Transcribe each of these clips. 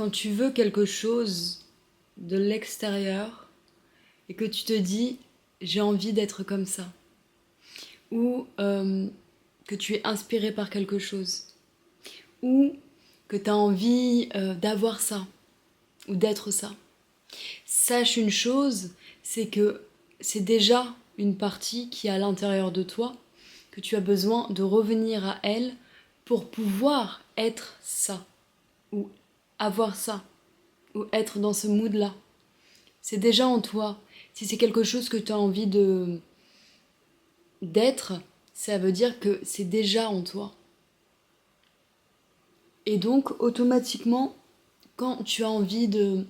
quand tu veux quelque chose de l'extérieur et que tu te dis j'ai envie d'être comme ça, ou que tu es inspiré par quelque chose, ou que tu as envie d'avoir ça, ou d'être ça. Sache une chose, c'est que c'est déjà une partie qui est à l'intérieur de toi, que tu as besoin de revenir à elle pour pouvoir être ça, ou avoir ça, ou être dans ce mood-là. C'est déjà en toi. Si c'est quelque chose que tu as envie d'être, ça veut dire que c'est déjà en toi. Et donc, automatiquement, quand tu as envie de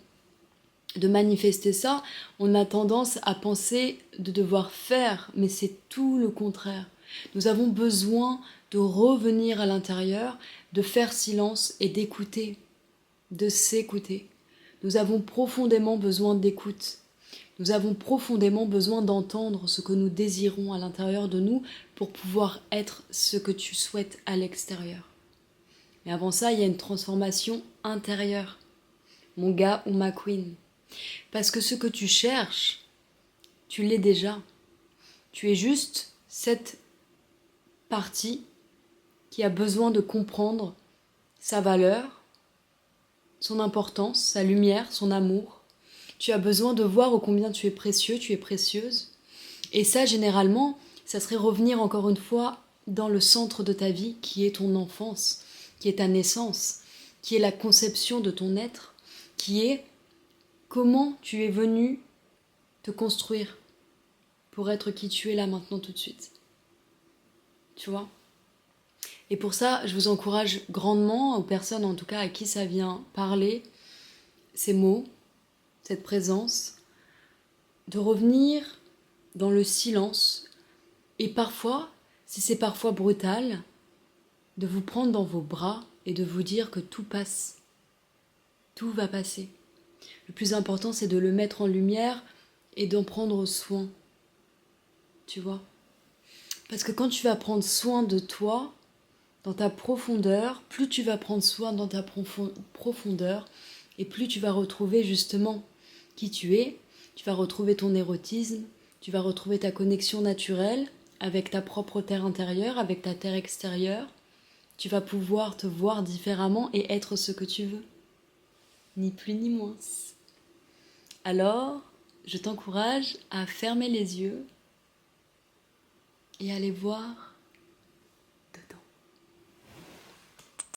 manifester ça, on a tendance à penser de devoir faire, mais c'est tout le contraire. Nous avons besoin de revenir à l'intérieur, de faire silence et d'écouter, de s'écouter. Nous avons profondément besoin d'écoute. Nous avons profondément besoin d'entendre ce que nous désirons à l'intérieur de nous pour pouvoir être ce que tu souhaites à l'extérieur. Mais avant ça, il y a une transformation intérieure, mon gars ou ma queen. Parce que ce que tu cherches, tu l'es déjà. Tu es juste cette partie qui a besoin de comprendre sa valeur, son importance, sa lumière, son amour. Tu as besoin de voir ô combien tu es précieux, tu es précieuse. Et ça, généralement, ça serait revenir encore une fois dans le centre de ta vie, qui est ton enfance, qui est ta naissance, qui est la conception de ton être, qui est comment tu es venu te construire pour être qui tu es là maintenant tout de suite. Tu vois ? Et pour ça, je vous encourage grandement, aux personnes en tout cas à qui ça vient parler, ces mots, cette présence, de revenir dans le silence et parfois, si c'est parfois brutal, de vous prendre dans vos bras et de vous dire que tout passe. Tout va passer. Le plus important, c'est de le mettre en lumière et d'en prendre soin. Tu vois ? Parce que quand tu vas prendre soin de toi, dans ta profondeur, plus tu vas prendre soin dans ta profondeur, et plus tu vas retrouver justement qui tu es, tu vas retrouver ton érotisme, tu vas retrouver ta connexion naturelle avec ta propre terre intérieure, avec ta terre extérieure. Tu vas pouvoir te voir différemment et être ce que tu veux. Ni plus ni moins. Alors, je t'encourage à fermer les yeux et aller voir